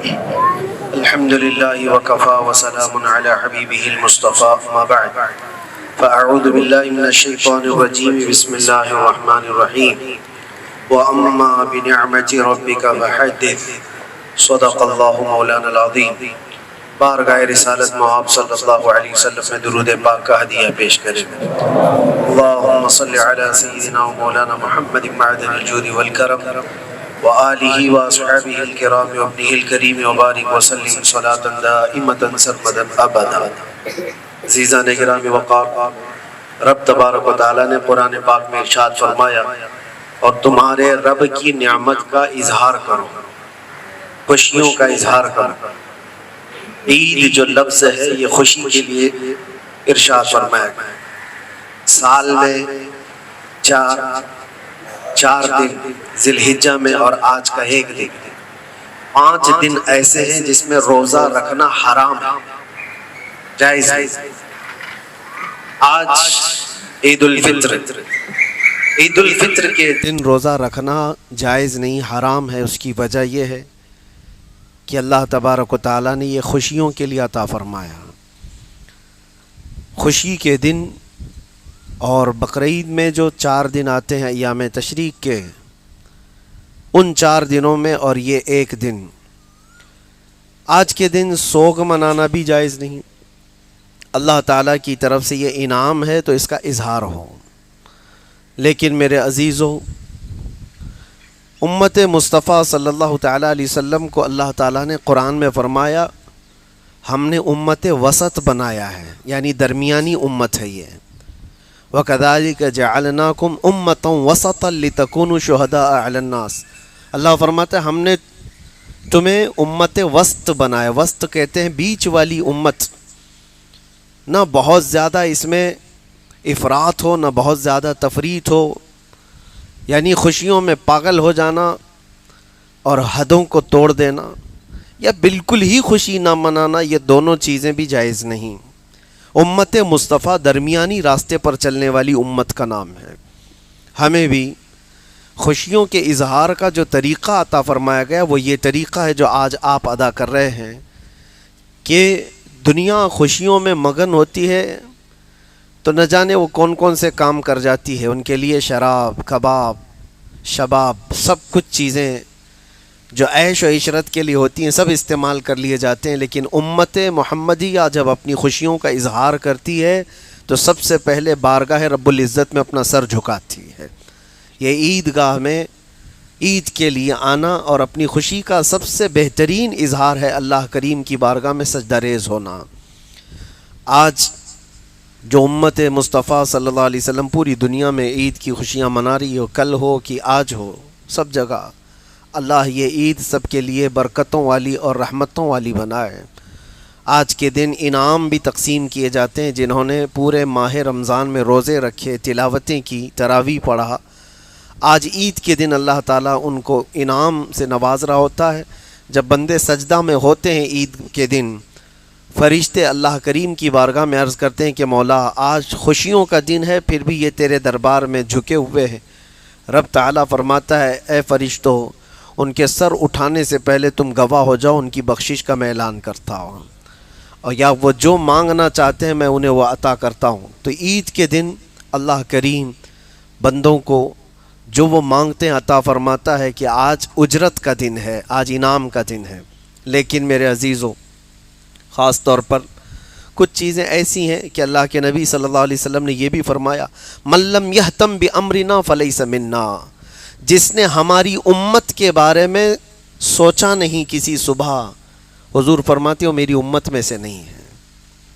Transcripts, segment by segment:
الحمد لله وكفى وسلام على حبيبه المصطفى ما بعد فأعوذ بالله من الشيطان الرجيم بسم الله الرحمن الرحيم وأما بنعمة ربك فحدث صدق الله مولانا العظيم. بارگاہ رسالت محاب صلی اللہ علیہ وسلم میں درود پاک کا ہدیہ پیش کریں. اللہم صلی علی سیدنا و مولانا محمد معدن الجود والکرم وآلہ واصحابہ الکرام وابنہ الکریم وبارک وسلم صلاة دائمة سرمدا ابدا. عزیزان گرامی وقار، رب تبارک و تعالیٰ نے قرآن پاک میں ارشاد فرمایا اور تمہارے رب کی نعمت کا اظہار کرو، خوشیوں کا اظہار کرو. عید جو لفظ ہے یہ خوشی کے لیے ارشاد فرمایا گیا. سال میں چار دن ذی الحجہ میں اور آج کا ایک دن، 5 دن ایسے ہیں جس میں روزہ رکھنا حرام ہے، جائز ہے. آج عید الفطر کے دن روزہ رکھنا جائز نہیں، حرام ہے. اس کی وجہ یہ ہے کہ اللہ تبارک و تعالیٰ نے یہ خوشیوں کے لیے عطا فرمایا. خوشی کے دن اور بقرعید میں جو 4 دن آتے ہیں ایام تشریق کے، ان 4 دنوں میں اور یہ ایک دن، آج کے دن سوگ منانا بھی جائز نہیں. اللہ تعالیٰ کی طرف سے یہ انعام ہے تو اس کا اظہار ہو. لیکن میرے عزیزو، امت مصطفیٰ صلی اللہ تعالیٰ علیہ وسلم کو اللہ تعالیٰ نے قرآن میں فرمایا ہم نے امت وسط بنایا ہے، یعنی درمیانی امت ہے یہ. وَكَذَلِكَ جَعَلْنَاكُمْ أُمَّةً وَسَطًا لِتَكُونُوا شُهَدَاءَ عَلَى النَّاسِ. اللہ فرماتا ہے ہم نے تمہیں امت وسط بنایا. وسط کہتے ہیں بیچ والی امت، نہ بہت زیادہ اس میں افراط ہو نہ بہت زیادہ تفریط ہو، یعنی خوشیوں میں پاگل ہو جانا اور حدوں کو توڑ دینا، یا بالکل ہی خوشی نہ منانا، یہ دونوں چیزیں بھی جائز نہیں. امت مصطفیٰ درمیانی راستے پر چلنے والی امت کا نام ہے. ہمیں بھی خوشیوں کے اظہار کا جو طریقہ عطا فرمایا گیا وہ یہ طریقہ ہے جو آج آپ ادا کر رہے ہیں کہ دنیا خوشیوں میں مگن ہوتی ہے تو نہ جانے وہ کون کون سے کام کر جاتی ہے. ان کے لیے شراب، کباب، شباب، سب کچھ چیزیں جو عیش و عشرت کے لیے ہوتی ہیں سب استعمال کر لیے جاتے ہیں. لیکن امت محمدیہ جب اپنی خوشیوں کا اظہار کرتی ہے تو سب سے پہلے بارگاہ رب العزت میں اپنا سر جھکاتی ہے. یہ عیدگاہ میں عید کے لیے آنا اور اپنی خوشی کا سب سے بہترین اظہار ہے اللہ کریم کی بارگاہ میں سجدہ ریز ہونا. آج جو امت مصطفیٰ صلی اللہ علیہ وسلم پوری دنیا میں عید کی خوشیاں منا رہی ہو، کل ہو کہ آج ہو، سب جگہ اللہ یہ عید سب کے لیے برکتوں والی اور رحمتوں والی بنائے. آج کے دن انعام بھی تقسیم کیے جاتے ہیں. جنہوں نے پورے ماہ رمضان میں روزے رکھے، تلاوتیں کی، تراویح پڑھا، آج عید کے دن اللہ تعالیٰ ان کو انعام سے نواز رہا ہوتا ہے. جب بندے سجدہ میں ہوتے ہیں عید کے دن، فرشتے اللہ کریم کی بارگاہ میں عرض کرتے ہیں کہ مولا آج خوشیوں کا دن ہے پھر بھی یہ تیرے دربار میں جھکے ہوئے ہیں. رب تعالیٰ فرماتا ہے اے فرشتو، ان کے سر اٹھانے سے پہلے تم گواہ ہو جاؤ، ان کی بخشش کا میں اعلان کرتا ہوں، اور یا وہ جو مانگنا چاہتے ہیں میں انہیں وہ عطا کرتا ہوں. تو عید کے دن اللہ کریم بندوں کو جو وہ مانگتے ہیں عطا فرماتا ہے کہ آج اجرت کا دن ہے، آج انعام کا دن ہے. لیکن میرے عزیزوں، خاص طور پر کچھ چیزیں ایسی ہیں کہ اللہ کے نبی صلی اللہ علیہ وسلم نے یہ بھی فرمایا من لم یہتم بامرنا فلیس منا. جس نے ہماری امت کے بارے میں سوچا نہیں کسی صبح، حضور فرماتے ہو میری امت میں سے نہیں ہے.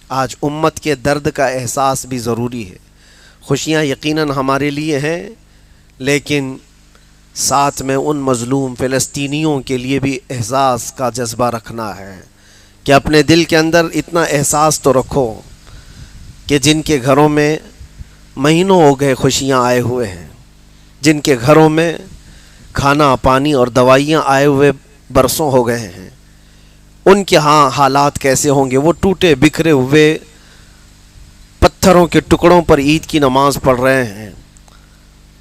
آج امت کے درد کا احساس بھی ضروری ہے. خوشیاں یقیناً ہمارے لیے ہیں، لیکن ساتھ میں ان مظلوم فلسطینیوں کے لیے بھی احساس کا جذبہ رکھنا ہے کہ اپنے دل کے اندر اتنا احساس تو رکھو کہ جن کے گھروں میں مہینوں ہو گئے خوشیاں آئے ہوئے ہیں، جن کے گھروں میں کھانا پانی اور دوائیاں آئے ہوئے برسوں ہو گئے ہیں، ان کے ہاں حالات کیسے ہوں گے. وہ ٹوٹے بکھرے ہوئے پتھروں کے ٹکڑوں پر عید کی نماز پڑھ رہے ہیں.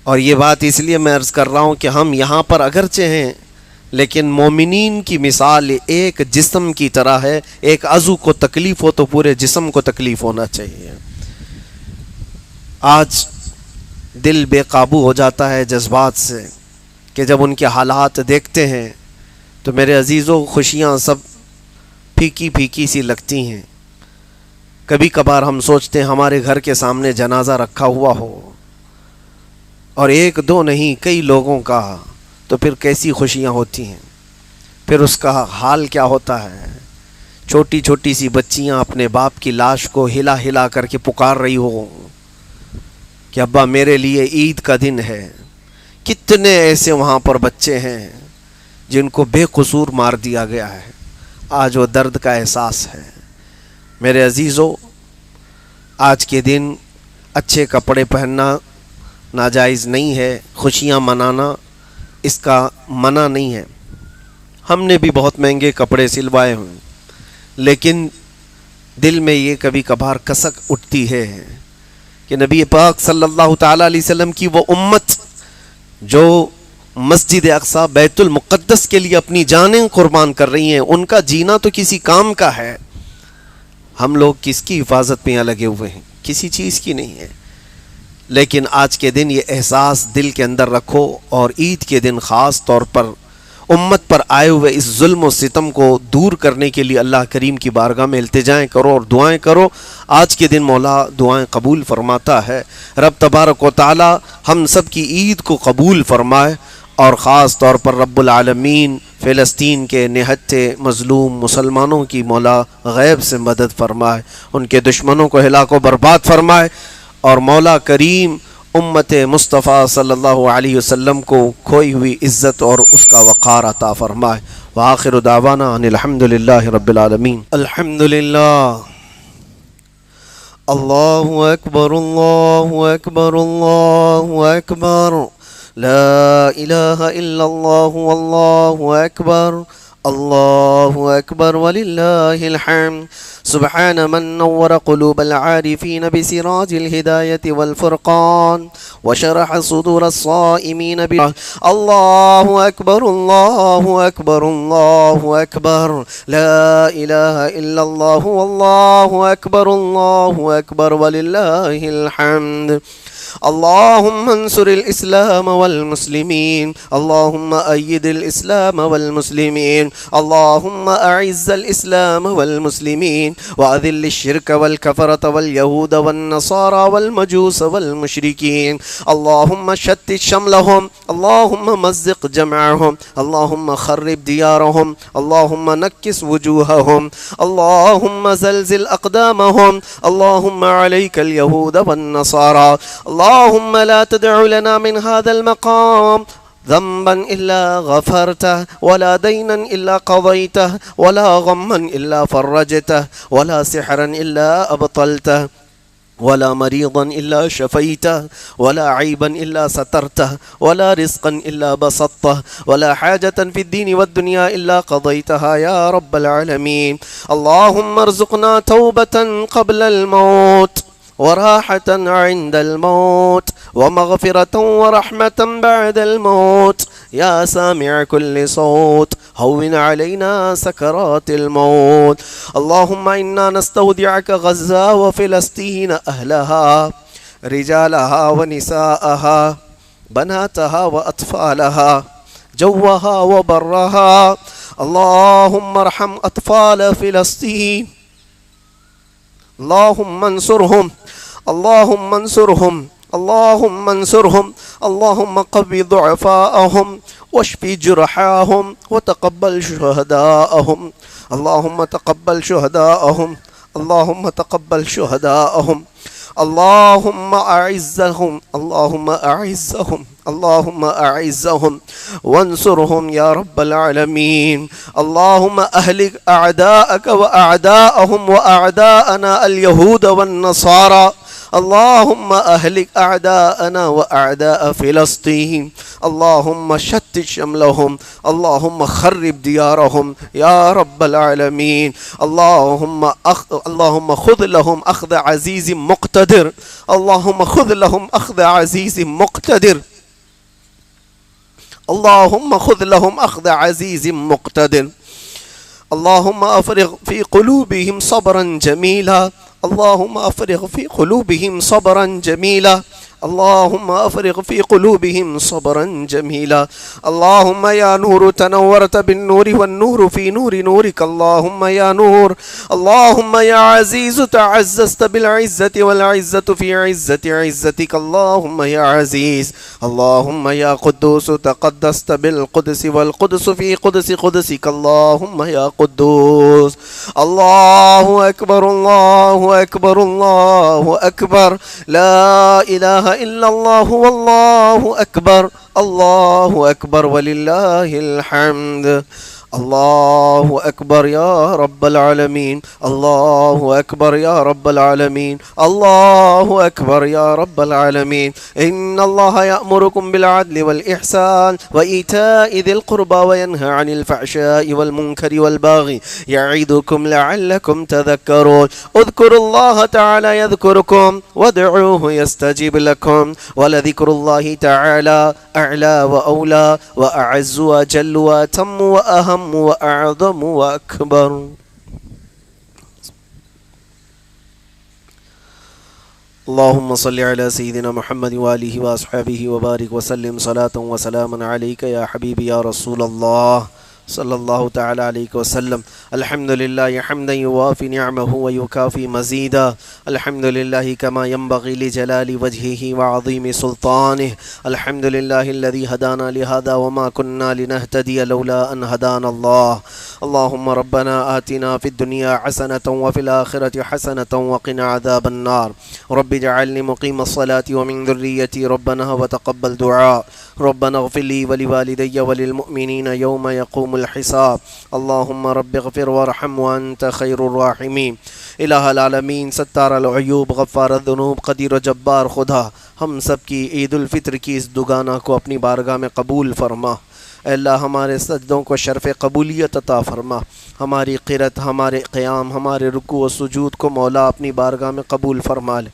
اور یہ بات اس لیے میں عرض کر رہا ہوں کہ ہم یہاں پر اگرچہ ہیں لیکن مومنین کی مثال ایک جسم کی طرح ہے. ایک عضو کو تکلیف ہو تو پورے جسم کو تکلیف ہونا چاہیے. آج دل بے قابو ہو جاتا ہے جذبات سے کہ جب ان کے حالات دیکھتے ہیں تو میرے عزیزوں خوشیاں سب پھیکی پھیکی سی لگتی ہیں. کبھی کبھار ہم سوچتے ہیں ہمارے گھر کے سامنے جنازہ رکھا ہوا ہو اور ایک دو نہیں کئی لوگوں کا، تو پھر کیسی خوشیاں ہوتی ہیں. پھر اس کا حال کیا ہوتا ہے. چھوٹی چھوٹی سی بچیاں اپنے باپ کی لاش کو ہلا ہلا کر کے پکار رہی ہو کہ ابا میرے لیے عید کا دن ہے. کتنے ایسے وہاں پر بچے ہیں جن کو بے قصور مار دیا گیا ہے. آج وہ درد کا احساس ہے. میرے عزیزو، آج کے دن اچھے کپڑے پہننا ناجائز نہیں ہے، خوشیاں منانا اس کا منع نہیں ہے. ہم نے بھی بہت مہنگے کپڑے سلوائے ہیں، لیکن دل میں یہ کبھی کبھار کسک اٹھتی ہے کہ نبی پاک صلی اللہ تعالیٰ علیہ وسلم کی وہ امت جو مسجد اقصی بیت المقدس کے لیے اپنی جانیں قربان کر رہی ہیں، ان کا جینا تو کسی کام کا ہے. ہم لوگ کس کی حفاظت میں یہاں لگے ہوئے ہیں؟ کسی چیز کی نہیں ہے. لیکن آج کے دن یہ احساس دل کے اندر رکھو، اور عید کے دن خاص طور پر امت پر آئے ہوئے اس ظلم و ستم کو دور کرنے کے لیے اللہ کریم کی بارگاہ میں التجائیں کرو اور دعائیں کرو. آج کے دن مولا دعائیں قبول فرماتا ہے. رب تبارک و تعالی ہم سب کی عید کو قبول فرمائے، اور خاص طور پر رب العالمین فلسطین کے نہتے مظلوم مسلمانوں کی مولا غیب سے مدد فرمائے، ان کے دشمنوں کو ہلاک و برباد فرمائے، اور مولا کریم امت مصطفیٰ صلی اللہ علیہ وسلم کو کھوئی ہوئی عزت اور اس کا وقار عطا فرمائے. وآخر دعوانا ان الحمدللہ رب العالمین. الحمدللہ. اللہ اکبر اللہ اکبر اللہ اکبر. لا الہ الا اللہ واللہ اکبر. اللہ اکبر وللہ الحمد. سبحان من نور قلوب العارفين بسراج الهداية والفرقان وشرح صدور الصائمين الله أكبر الله أكبر الله أكبر. لا إله إلا الله والله أكبر ولله الحمد. اللهم انصر الإسلام والمسلمين. اللهم أيد الإسلام والمسلمين. اللهم أعز الإسلام والمسلمين وأذل الشرك والكفرة واليهود والنصارى والمجوس والمشركين. اللهم شتت شملهم. اللهم مزق جمعهم. اللهم خرب ديارهم. اللهم نكس وجوههم. اللهم زلزل أقدامهم. اللهم عليك اليهود والنصارى. اللهم لا تدع لنا من هذا المقام ذنبا إلا غفرته، ولا دينا إلا قضيته، ولا غما إلا فرجته، ولا سحرا إلا أبطلته، ولا مريضا إلا شفيته، ولا عيبا إلا سترته، ولا رزقا إلا بسطته، ولا حاجة في الدين والدنيا إلا قضيتها يا رب العالمين. اللهم ارزقنا توبة قبل الموت، وراحة عند الموت، ومغفرة ورحمة بعد الموت. يا سامع كل صوت هون علينا سكرات الموت. اللهم إنا نستودعك غزة وفلسطين أهلها رجالها ونساءها بناتها وأطفالها جوها وبرها. اللهم ارحم أطفال فلسطين. اللهم انصرهم. اللهم انصرهم. اللهم انصرهم. اللهم قوي ضعفاءهم واشف جرحاهم وتقبل شهداءهم. اللهم تقبل شهداءهم. اللهم تقبل شهداءهم. اللهم أعزهم. اللهم أعزهم. اللهم أعزهم وانصرهم يا رب العالمين. اللهم أهلك أعداءك وأعداءهم وأعداءنا اليهود والنصارى. اللهم أهلك أعداءنا وأعداء فلسطين. اللهم شتت شملهم. اللهم خرب ديارهم يا رب العالمين. اللهم خذ لهم أخذ عزيز مقتدر. اللهم خذ لهم أخذ عزيز مقتدر. اللهم خذ لهم أخذ عزيز مقتدر. اللهم أفرغ في قلوبهم صبرا جميلا. اللهم أفرغ في قلوبهم صبرا جميلا. اللهم أفرغ في قلوبهم صبرا جميلا. اللهم يا نور تنورت بالنور والنور في نور نورك. اللهم يا نور. اللهم يا عزيز تعززت بالعزة والعزة في عزة عزتك. اللهم يا عزيز. اللهم يا قدوس تقدست بالقدس والقدس في قدس قدسك. اللهم يا قدوس. الله أكبر الله أكبر الله أكبر. لا إله إلا الله والله أكبر. الله أكبر ولله الحمد. الله أكبر يا رب العالمين. الله أكبر يا رب العالمين. الله أكبر يا رب العالمين. إن الله يأمركم بالعدل والإحسان وإيتاء ذي القربى وينهى عن الفحشاء والمنكر والبغي يعظكم لعلكم تذكرون. اذكروا الله تعالى يذكركم وادعوه يستجيب لكم ولذكر الله تعالى أعلى وأولى وأعز وأجل وأتم وأهم وأعظم وأكبر. اللهم صل على سيدنا محمد وآله وأصحابه وبارك وسلم صلاة وسلاما عليك يا حبيبي يا رسول الله صلى الله تعالى عليه وسلم. الحمد لله حمدا يوافي نعمه ويكافي مزيدا. الحمد لله كما ينبغي لجلال وجهه وعظيم سلطانه. الحمد لله الذي هدانا لهذا وما كنا لنهتدي لولا أن هدانا الله. اللهم ربنا آتنا في الدنيا حسنة وفي الآخرة حسنة وقنا عذاب النار. رب اجعلني مقيم الصلاة ومن ذريتي ربنا وتقبل دعاء. ربنا اغفر لي ولوالدي وللمؤمنين يوم يقوم الحساب. اللهم رب اغفر وارحم وانت خیر الراحمین. الہ العالمین ستار العیوب غفار الذنوب قدیر و جبار خدا ہم سب کی عید الفطر کی اس دگانہ کو اپنی بارگاہ میں قبول فرما. اے اللہ ہمارے سجدوں کو شرف قبولیت عطا فرما. ہماری قرت ہمارے قیام ہمارے رکوع و سجود کو مولا اپنی بارگاہ میں قبول فرما لے.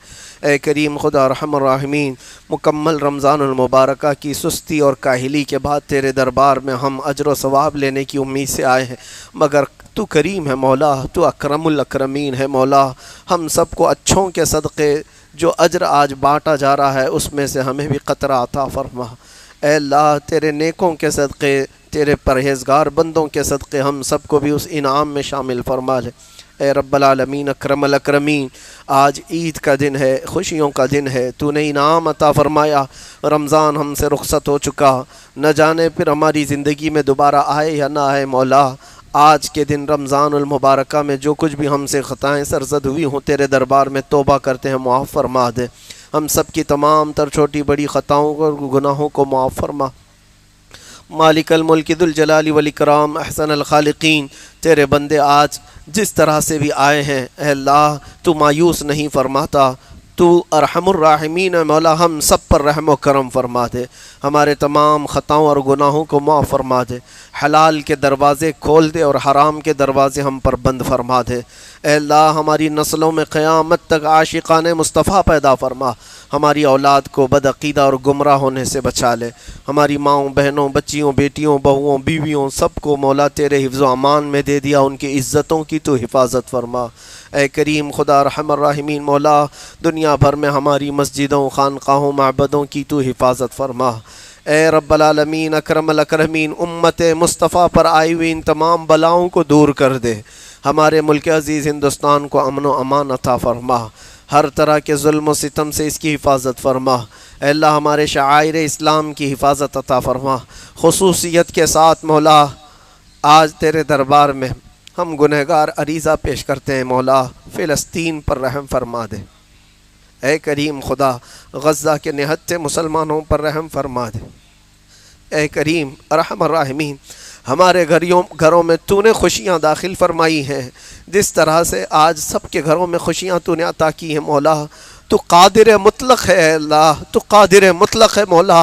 اے کریم خدا رحم الراحمین مکمل رمضان المبارکہ کی سستی اور کاہلی کے بعد تیرے دربار میں ہم اجر و ثواب لینے کی امید سے آئے ہیں، مگر تو کریم ہے مولا، تو اکرم الاکرمین ہے مولا. ہم سب کو اچھوں کے صدقے جو اجر آج بانٹا جا رہا ہے اس میں سے ہمیں بھی قطرہ عطا فرما. اے اللہ تیرے نیکوں کے صدقے تیرے پرہیزگار بندوں کے صدقے ہم سب کو بھی اس انعام میں شامل فرما لے. اے رب العالمین اکرم الاکرمین آج عید کا دن ہے، خوشیوں کا دن ہے، تو نے انعام عطا فرمایا. رمضان ہم سے رخصت ہو چکا، نہ جانے پھر ہماری زندگی میں دوبارہ آئے یا نہ آئے مولا. آج کے دن رمضان المبارکہ میں جو کچھ بھی ہم سے خطائیں سرزد ہوئی ہوں تیرے دربار میں توبہ کرتے ہیں، معاف فرما دے. ہم سب کی تمام تر چھوٹی بڑی خطاؤں اور گناہوں کو معاف فرما. مالک الملک ذو الجلال والاکرام احسن الخالقین تیرے بندے آج جس طرح سے بھی آئے ہیں اے اللہ تو مایوس نہیں فرماتا. تو ارحم الراحمین مولا ہم سب پر رحم و کرم فرما دے. ہمارے تمام خطاؤں اور گناہوں کو معاف فرما دے. حلال کے دروازے کھول دے اور حرام کے دروازے ہم پر بند فرما دے. اے اللہ ہماری نسلوں میں قیامت تک عاشقان مصطفیٰ پیدا فرما. ہماری اولاد کو بدعقیدہ اور گمراہ ہونے سے بچا لے. ہماری ماؤں بہنوں بچیوں بیٹیوں بہوؤں بیویوں سب کو مولا تیرے حفظ و امان میں دے دیا. ان کی عزتوں کی تو حفاظت فرما. اے کریم خدا رحم الراحمین مولا دنیا بھر میں ہماری مسجدوں خانقاہوں معبدوں کی تو حفاظت فرما. اے رب العالمین اکرم الاکرمین امت مصطفیٰ پر آئی ہوئی ان تمام بلاؤں کو دور کر دے. ہمارے ملک عزیز ہندوستان کو امن و امان عطا فرما. ہر طرح کے ظلم و ستم سے اس کی حفاظت فرما. اے اللہ ہمارے شعائر اسلام کی حفاظت عطا فرما. خصوصیت کے ساتھ مولا آج تیرے دربار میں ہم گنہگار عریضہ پیش کرتے ہیں مولا فلسطین پر رحم فرما دے. اے کریم خدا غزہ کے نہتے مسلمانوں پر رحم فرما دے. اے کریم ارحم الراحمین ہمارے گھروں میں تو نے خوشیاں داخل فرمائی ہیں. جس طرح سے آج سب کے گھروں میں خوشیاں تو نے عطا کی ہیں مولا تو قادر مطلق ہے. اے اللہ تو قادر مطلق ہے مولا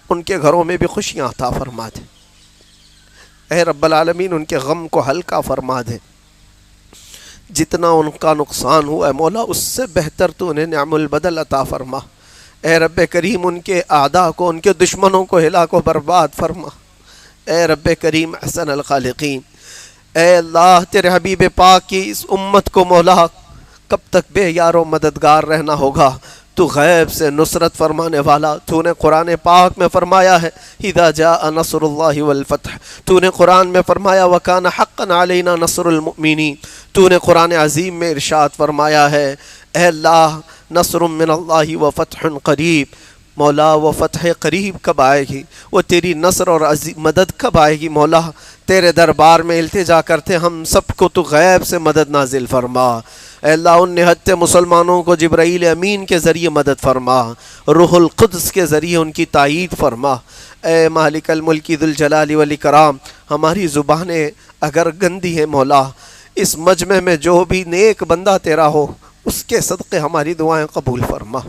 ان کے گھروں میں بھی خوشیاں عطا فرما دے. اے رب العالمین ان کے غم کو ہلکا فرما دے. جتنا ان کا نقصان ہوا ہے مولا اس سے بہتر تو انہیں نعم البدل عطا فرما. اے رب کریم ان کے اعداء کو ان کے دشمنوں کو ہلاک و برباد فرما. اے رب کریم احسن الخالقین، اے اللہ تیرے حبیب پاک کی اس امت کو مولا کب تک بے یار و مددگار رہنا ہوگا؟ تو غیب سے نصرت فرمانے والا، تو نے قرآن پاک میں فرمایا ہے اذا جاء نصر اللہ والفتح، تو نے قرآن میں فرمایا وکان حقا علینا نصر المؤمنین، تو نے قرآن عظیم میں ارشاد فرمایا ہے اے اللہ نصر من اللہ وفتح قریب، مولا وہ فتح قریب کب آئے گی؟ وہ تیری نصر اور مدد کب آئے گی؟ مولا تیرے دربار میں التجا کرتے ہم سب کو تو غیب سے مدد نازل فرما۔ اے اللہ ان نہتے مسلمانوں کو جبرائیل امین کے ذریعے مدد فرما، روح القدس کے ذریعے ان کی تائید فرما۔ اے مالک الملک ذو الجلال والاکرام، ہماری زبانیں اگر گندی ہیں مولا، اس مجمع میں جو بھی نیک بندہ تیرا ہو اس کے صدقے ہماری دعائیں قبول فرما۔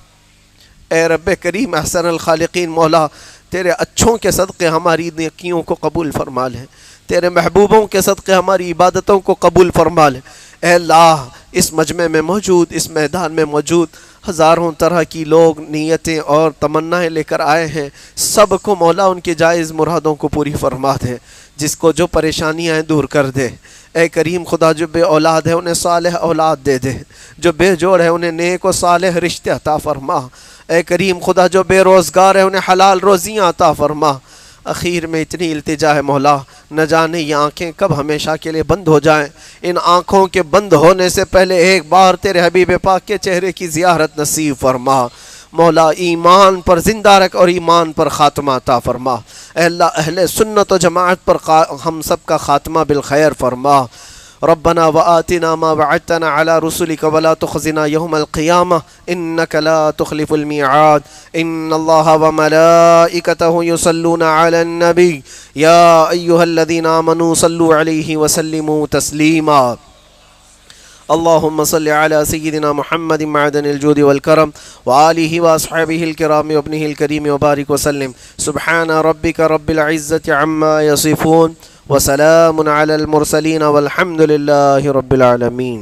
اے رب کریم احسن الخالقین، مولا تیرے اچھوں کے صدقے ہماری نیکیوں کو قبول فرما لے، تیرے محبوبوں کے صدقے ہماری عبادتوں کو قبول فرما لے۔ اے اللہ اس مجمع میں موجود، اس میدان میں موجود ہزاروں طرح کی لوگ نیتیں اور تمنائیں لے کر آئے ہیں، سب کو مولا ان کی جائز مرادوں کو پوری فرما دے، جس کو جو پریشانیاں ہیں دور کر دے۔ اے کریم خدا جو بے اولاد ہے انہیں صالح اولاد دے دے، جو بے جوڑ ہے انہیں نیک و صالح رشتے عطا فرما۔ اے کریم خدا جو بے روزگار ہے انہیں حلال روزیاں عطا فرما۔ اخیر میں اتنی التجا ہے مولا، نہ جانے یہ آنکھیں کب ہمیشہ کے لیے بند ہو جائیں، ان آنکھوں کے بند ہونے سے پہلے ایک بار تیرے حبیب پاک کے چہرے کی زیارت نصیب فرما۔ مولا ایمان پر زندہ رکھ اور ایمان پر خاتمہ عطا فرما۔ اے اللہ اہل سنت و جماعت پر ہم سب کا خاتمہ بالخیر فرما۔ ربنا وآتنا ما وعدتنا على رسلك ولا تخزنا يوم القيامة إنك لا تخلف الميعاد إن الله وملائكته يصلون على النبي يا أيها الذين آمنوا صلوا عليه وسلموا تسليما اللهم صل على سيدنا محمد معدن الجود والكرم وآله وأصحابه الكرام وابنه الكريم وبارك وسلم سبحان ربك رب العزة عما يصفون وسلام على المرسلين والحمد لله رب العالمين۔